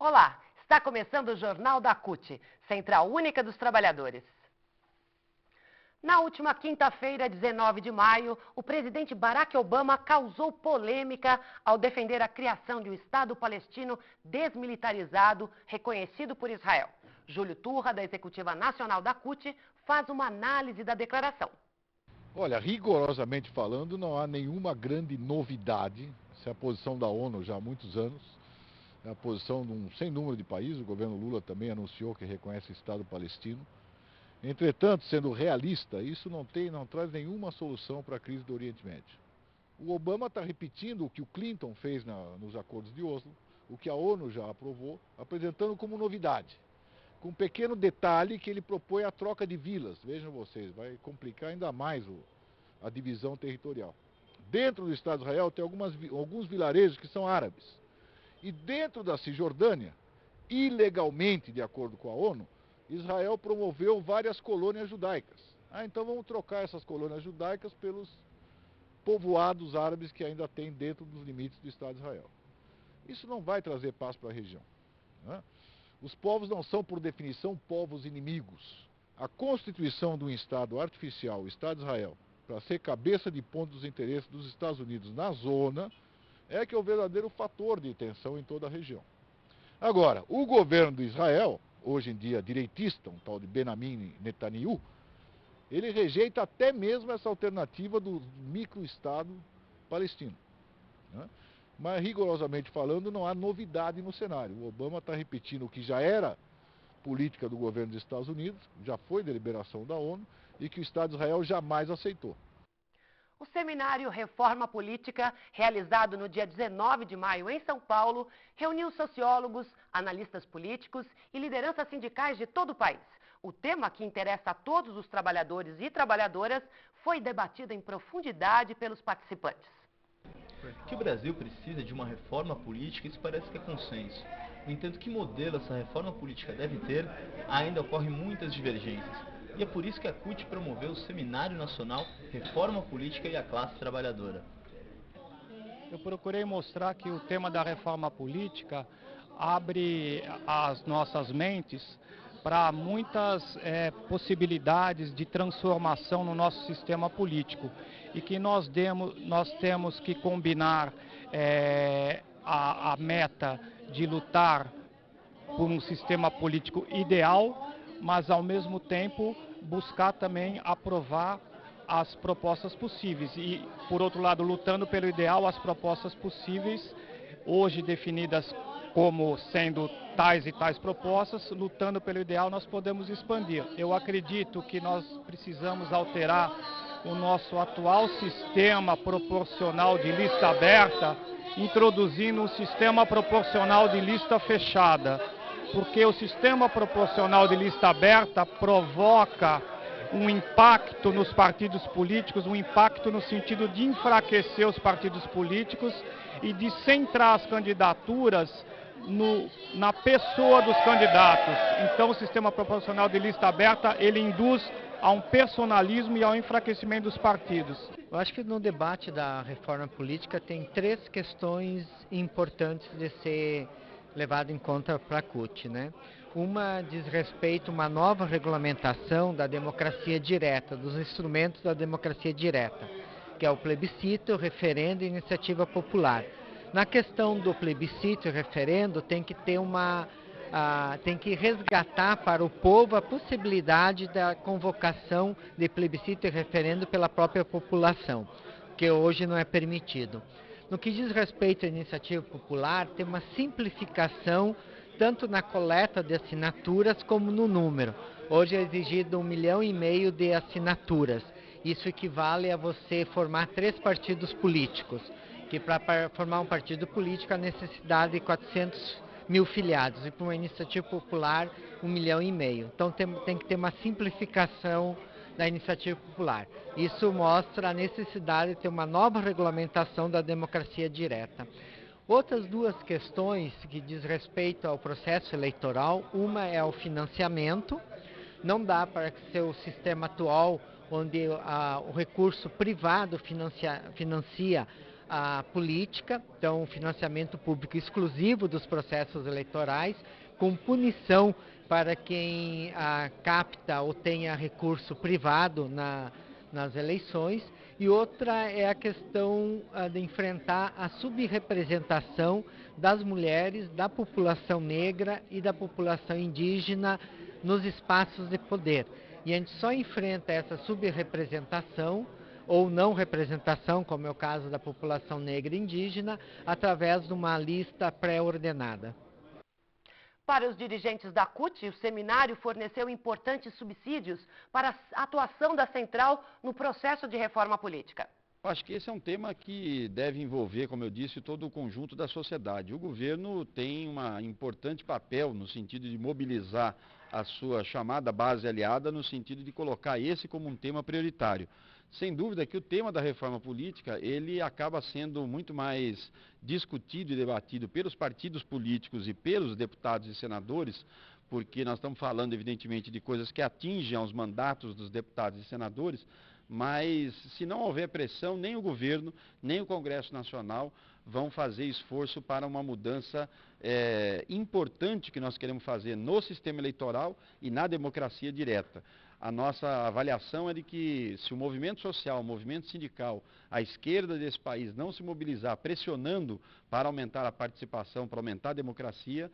Olá, está começando o Jornal da CUT, Central Única dos Trabalhadores. Na última quinta-feira, 19 de maio, o presidente Barack Obama causou polêmica ao defender a criação de um Estado palestino desmilitarizado, reconhecido por Israel. Júlio Turra, da Executiva Nacional da CUT, faz uma análise da declaração. Olha, rigorosamente falando, não há nenhuma grande novidade. Essa é a posição da ONU já há muitos anos. É a posição de um sem número de países. O governo Lula também anunciou que reconhece o Estado palestino. Entretanto, sendo realista, isso não traz nenhuma solução para a crise do Oriente Médio. O Obama está repetindo o que o Clinton fez nos acordos de Oslo, o que a ONU já aprovou, apresentando como novidade. Com um pequeno detalhe que ele propõe a troca de vilas. Vejam vocês, vai complicar ainda mais a divisão territorial. Dentro do Estado de Israel tem alguns vilarejos que são árabes. E dentro da Cisjordânia, ilegalmente, de acordo com a ONU, Israel promoveu várias colônias judaicas. Então vamos trocar essas colônias judaicas pelos povoados árabes que ainda tem dentro dos limites do Estado de Israel. Isso não vai trazer paz para a região, né? Os povos não são, por definição, povos inimigos. A constituição de um Estado artificial, o Estado de Israel, para ser cabeça de ponta dos interesses dos Estados Unidos na zona, é que é o verdadeiro fator de tensão em toda a região. Agora, o governo de Israel, hoje em dia direitista, um tal de Benjamin Netanyahu, ele rejeita até mesmo essa alternativa do microestado palestino, né? Mas, rigorosamente falando, não há novidade no cenário. O Obama está repetindo o que já era política do governo dos Estados Unidos, já foi deliberação da ONU, e que o Estado de Israel jamais aceitou. O seminário Reforma Política, realizado no dia 19 de maio em São Paulo, reuniu sociólogos, analistas políticos e lideranças sindicais de todo o país. O tema, que interessa a todos os trabalhadores e trabalhadoras, foi debatido em profundidade pelos participantes. Que o Brasil precisa de uma reforma política, isso parece que é consenso. No entanto, que modelo essa reforma política deve ter, ainda ocorrem muitas divergências. E é por isso que a CUT promoveu o Seminário Nacional Reforma Política e a Classe Trabalhadora. Eu procurei mostrar que o tema da reforma política abre as nossas mentes para muitas possibilidades de transformação no nosso sistema político e que nós temos que combinar a meta de lutar por um sistema político ideal, mas ao mesmo tempo buscar também aprovar as propostas possíveis e, por outro lado, lutando pelo ideal, as propostas possíveis, hoje definidas como sendo tais e tais propostas, lutando pelo ideal, nós podemos expandir. Eu acredito que nós precisamos alterar o nosso atual sistema proporcional de lista aberta, introduzindo um sistema proporcional de lista fechada, porque o sistema proporcional de lista aberta provoca um impacto nos partidos políticos, um impacto no sentido de enfraquecer os partidos políticos e de centrar as candidaturas na pessoa dos candidatos. Então, o sistema proporcional de lista aberta, ele induz a um personalismo e ao enfraquecimento dos partidos. Eu acho que no debate da reforma política tem três questões importantes de ser levado em conta para a CUT, né? Uma diz respeito a uma nova regulamentação da democracia direta, dos instrumentos da democracia direta, que é o plebiscito, o referendo e a iniciativa popular. Na questão do plebiscito e referendo, tem que ter tem que resgatar para o povo a possibilidade da convocação de plebiscito e referendo pela própria população, que hoje não é permitido. No que diz respeito à iniciativa popular, tem uma simplificação tanto na coleta de assinaturas como no número. Hoje é exigido 1,5 milhão de assinaturas. Isso equivale a você formar 3 partidos políticos, que para formar um partido político há necessidade de 400 mil filiados, e para uma iniciativa popular 1,5 milhão. Então tem que ter uma simplificação da iniciativa popular. Isso mostra a necessidade de ter uma nova regulamentação da democracia direta. Outras duas questões que diz respeito ao processo eleitoral, uma é o financiamento. Não dá para ser o sistema atual, onde o recurso privado financia a política, então financiamento público exclusivo dos processos eleitorais, com punição para quem capta ou tenha recurso privado nas eleições, e outra é a questão de enfrentar a subrepresentação das mulheres, da população negra e da população indígena nos espaços de poder. E a gente só enfrenta essa subrepresentação ou não representação, como é o caso da população negra e indígena, através de uma lista pré-ordenada. Para os dirigentes da CUT, o seminário forneceu importantes subsídios para a atuação da central no processo de reforma política. Acho que esse é um tema que deve envolver, como eu disse, todo o conjunto da sociedade. O governo tem um importante papel no sentido de mobilizar a sua chamada base aliada, no sentido de colocar esse como um tema prioritário. Sem dúvida que o tema da reforma política, ele acaba sendo muito mais discutido e debatido pelos partidos políticos e pelos deputados e senadores, porque nós estamos falando, evidentemente, de coisas que atingem aos mandatos dos deputados e senadores, mas se não houver pressão, nem o governo, nem o Congresso Nacional vão fazer esforço para uma mudança importante que nós queremos fazer no sistema eleitoral e na democracia direta. A nossa avaliação é de que se o movimento social, o movimento sindical, a esquerda desse país não se mobilizar pressionando para aumentar a participação, para aumentar a democracia,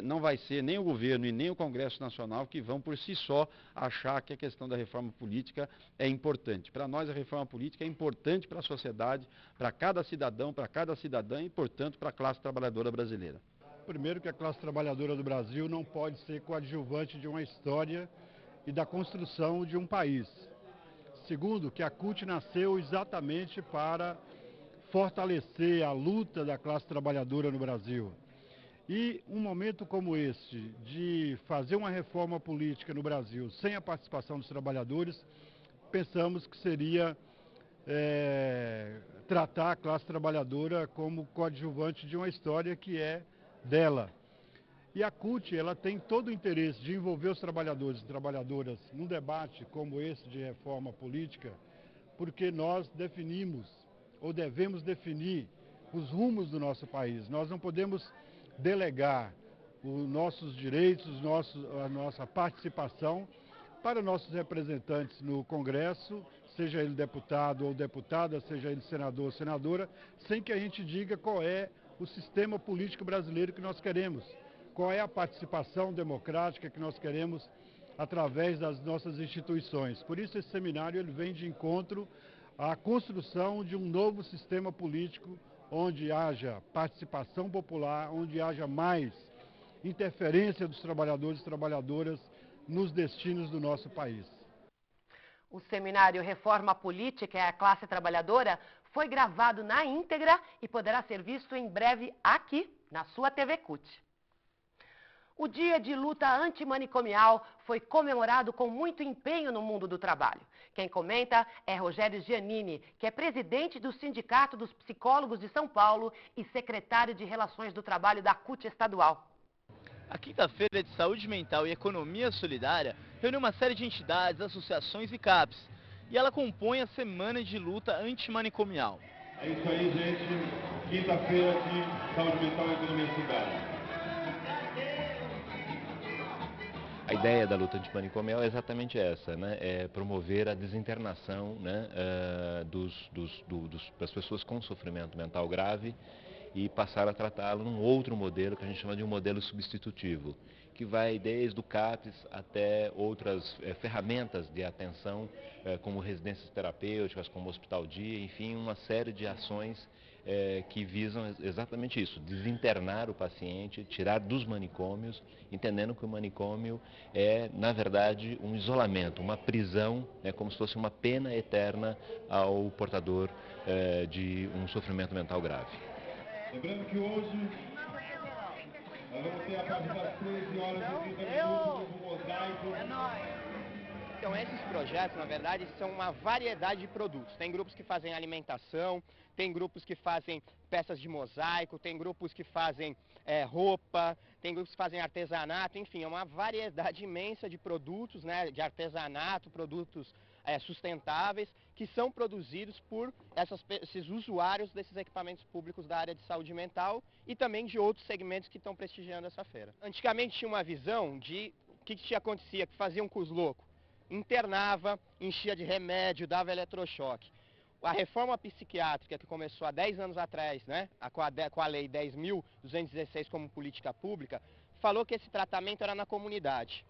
não vai ser nem o governo e nem o Congresso Nacional que vão por si só achar que a questão da reforma política é importante. Para nós a reforma política é importante para a sociedade, para cada cidadão, para cada cidadã e, portanto, para a classe trabalhadora brasileira. Primeiro que a classe trabalhadora do Brasil não pode ser coadjuvante de uma história e da construção de um país. Segundo, que a CUT nasceu exatamente para fortalecer a luta da classe trabalhadora no Brasil. E um momento como este, de fazer uma reforma política no Brasil sem a participação dos trabalhadores, pensamos que seria tratar a classe trabalhadora como coadjuvante de uma história que é dela. E a CUT, ela tem todo o interesse de envolver os trabalhadores e trabalhadoras num debate como esse de reforma política, porque nós definimos, ou devemos definir, os rumos do nosso país. Nós não podemos delegar os nossos direitos, a nossa participação para nossos representantes no Congresso, seja ele deputado ou deputada, seja ele senador ou senadora, sem que a gente diga qual é o sistema político brasileiro que nós queremos. Qual é a participação democrática que nós queremos através das nossas instituições. Por isso esse seminário ele vem de encontro à construção de um novo sistema político onde haja participação popular, onde haja mais interferência dos trabalhadores e trabalhadoras nos destinos do nosso país. O seminário Reforma Política e a Classe Trabalhadora foi gravado na íntegra e poderá ser visto em breve aqui na sua TV CUT. O Dia de Luta Antimanicomial foi comemorado com muito empenho no mundo do trabalho. Quem comenta é Rogério Giannini, que é presidente do Sindicato dos Psicólogos de São Paulo e secretário de Relações do Trabalho da CUT estadual. A Quinta-feira de Saúde Mental e Economia Solidária reuniu uma série de entidades, associações e CAPs, e ela compõe a Semana de Luta Antimanicomial. É isso aí, gente. Quinta-feira aqui, Saúde Mental e Economia Solidária. A ideia da luta antimanicomial é exatamente essa, né? É promover a desinternação, né, das pessoas com sofrimento mental grave e passar a tratá-lo num outro modelo que a gente chama de um modelo substitutivo, que vai desde o CAPS até outras ferramentas de atenção, como residências terapêuticas, como hospital-dia, enfim, uma série de ações que visam exatamente isso, desinternar o paciente, tirar dos manicômios, entendendo que o manicômio é, na verdade, um isolamento, uma prisão, como se fosse uma pena eterna ao portador de um sofrimento mental grave. Lembrando que hoje nós vamos ter a partir das 13 horas e 30 minutos um mosaico Então, esses projetos, na verdade, são uma variedade de produtos. Tem grupos que fazem alimentação, tem grupos que fazem peças de mosaico, tem grupos que fazem roupa, tem grupos que fazem artesanato, enfim, é uma variedade imensa de produtos, né, de artesanato, produtos sustentáveis, que são produzidos por esses usuários desses equipamentos públicos da área de saúde mental e também de outros segmentos que estão prestigiando essa feira. Antigamente tinha uma visão de o que acontecia, que faziam com os loucos. Internava, enchia de remédio, dava eletrochoque. A reforma psiquiátrica que começou há 10 anos atrás, né, com a lei 10.216 como política pública, falou que esse tratamento era na comunidade.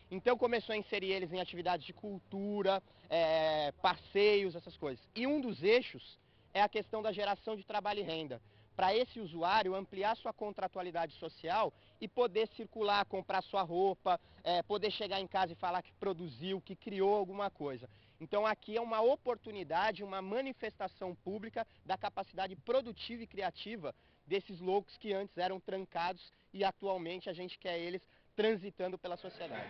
Então começou a inserir eles em atividades de cultura, passeios, essas coisas. E um dos eixos é a questão da geração de trabalho e renda. Para esse usuário ampliar sua contratualidade social e poder circular, comprar sua roupa, poder chegar em casa e falar que produziu, que criou alguma coisa. Então aqui é uma oportunidade, uma manifestação pública da capacidade produtiva e criativa desses loucos que antes eram trancados e atualmente a gente quer eles transitando pela sociedade.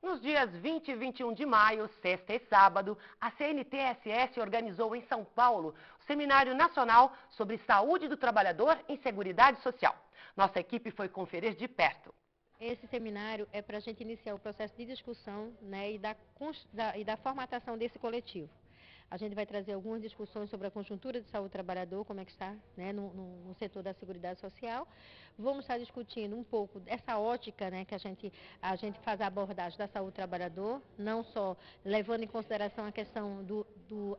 Nos dias 20 e 21 de maio, sexta e sábado, a CNTS-S organizou em São Paulo o Seminário Nacional sobre Saúde do Trabalhador em Seguridade Social. Nossa equipe foi conferir de perto. Esse seminário é para a gente iniciar o processo de discussão, né, e da formatação desse coletivo. A gente vai trazer algumas discussões sobre a conjuntura de saúde do trabalhador, como é que está, né, no setor da Seguridade Social. Vamos estar discutindo um pouco dessa ótica, né, que a gente faz a abordagem da saúde do trabalhador, não só levando em consideração a questão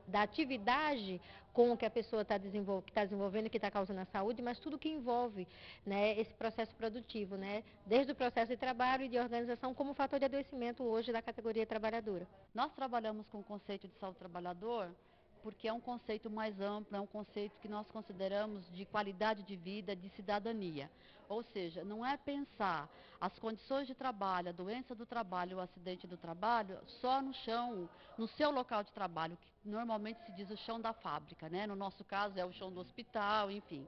da atividade com que a pessoa está desenvolvendo e que está causando a saúde, mas tudo que envolve, né, esse processo produtivo, né, desde o processo de trabalho e de organização como fator de adoecimento hoje da categoria trabalhadora. Nós trabalhamos com o conceito de saúde do trabalhador porque é um conceito mais amplo, é um conceito que nós consideramos de qualidade de vida, de cidadania. Ou seja, não é pensar as condições de trabalho, a doença do trabalho, o acidente do trabalho, só no chão, no seu local de trabalho, que normalmente se diz o chão da fábrica, né? No nosso caso é o chão do hospital, enfim.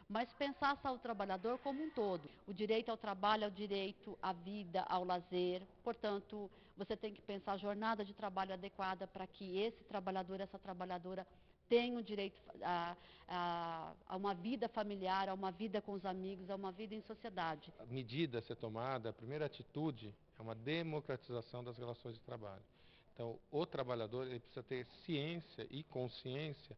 Mas pensar a saúde do trabalhador como um todo. O direito ao trabalho é o direito à vida, ao lazer. Portanto, você tem que pensar a jornada de trabalho adequada para que esse trabalhador, essa trabalhadora tenham direito a uma vida familiar, a uma vida com os amigos, a uma vida em sociedade. A medida a ser tomada, a primeira atitude é uma democratização das relações de trabalho. Então, o trabalhador ele precisa ter ciência e consciência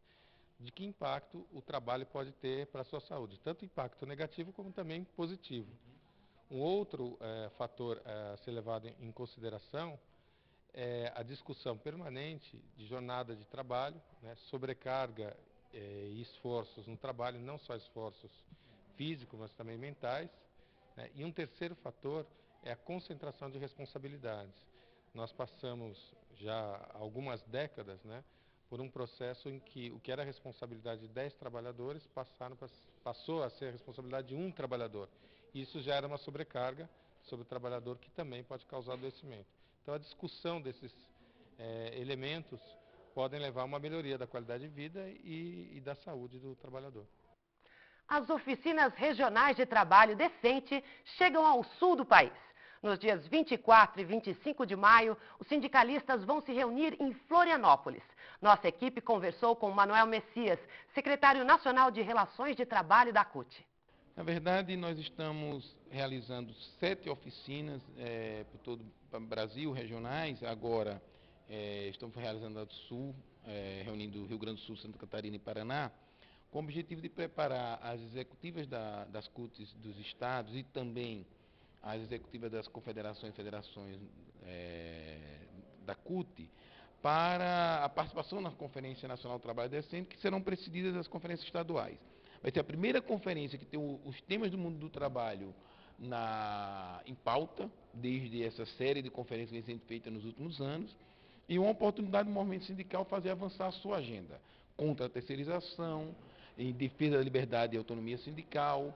de que impacto o trabalho pode ter para a sua saúde, tanto impacto negativo como também positivo. Um outro fator a ser levado em consideração é a discussão permanente de jornada de trabalho, né, sobrecarga e esforços no trabalho, não só esforços físicos, mas também mentais. Né, e um terceiro fator é a concentração de responsabilidades. Nós passamos já há algumas décadas, né, por um processo em que o que era a responsabilidade de 10 trabalhadores passou a ser a responsabilidade de um trabalhador. Isso já era uma sobrecarga sobre o trabalhador que também pode causar adoecimento. Então a discussão desses elementos podem levar a uma melhoria da qualidade de vida e da saúde do trabalhador. As oficinas regionais de trabalho decente chegam ao sul do país. Nos dias 24 e 25 de maio, os sindicalistas vão se reunir em Florianópolis. Nossa equipe conversou com Manuel Messias, secretário nacional de Relações de Trabalho da CUT. Na verdade, nós estamos realizando 7 oficinas por todo o Brasil, regionais. Agora, estamos realizando a do Sul, reunindo Rio Grande do Sul, Santa Catarina e Paraná, com o objetivo de preparar as executivas das CUTs dos estados e também as executivas das confederações e federações da CUT para a participação na Conferência Nacional do Trabalho Decente, que serão precedidas das conferências estaduais. Vai ser a primeira conferência que tem os temas do mundo do trabalho em pauta, desde essa série de conferências que vem sendo feita nos últimos anos, e uma oportunidade do movimento sindical fazer avançar a sua agenda contra a terceirização, em defesa da liberdade e autonomia sindical,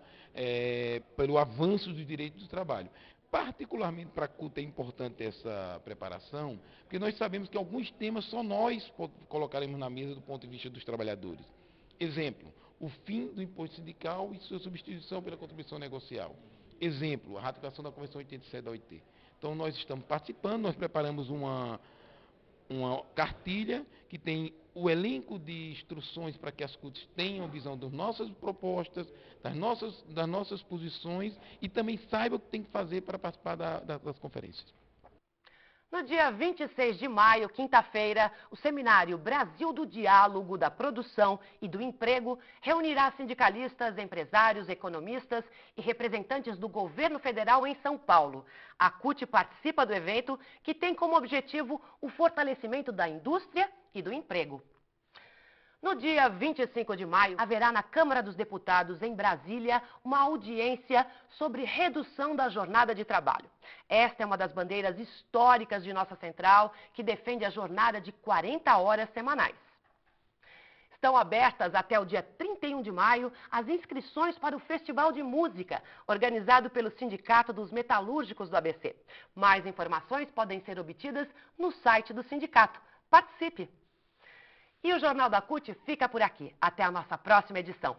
pelo avanço dos direitos do trabalho. particularmente para a CUT é importante essa preparação, porque nós sabemos que alguns temas só nós colocaremos na mesa do ponto de vista dos trabalhadores. Exemplo, o fim do imposto sindical e sua substituição pela contribuição negocial. Exemplo, a ratificação da Convenção 87 da OIT. Então, nós estamos participando, nós preparamos uma cartilha que tem o elenco de instruções para que as CUTs tenham visão das nossas propostas, das nossas posições e também saibam o que tem que fazer para participar das conferências. No dia 26 de maio, quinta-feira, o seminário Brasil do Diálogo, da Produção e do Emprego reunirá sindicalistas, empresários, economistas e representantes do governo federal em São Paulo. A CUT participa do evento, que tem como objetivo o fortalecimento da indústria e do emprego. No dia 25 de maio, haverá na Câmara dos Deputados, em Brasília, uma audiência sobre redução da jornada de trabalho. Esta é uma das bandeiras históricas de nossa central, que defende a jornada de 40 horas semanais. Estão abertas até o dia 31 de maio as inscrições para o Festival de Música, organizado pelo Sindicato dos Metalúrgicos do ABC. Mais informações podem ser obtidas no site do sindicato. Participe! E o Jornal da CUT fica por aqui. Até a nossa próxima edição.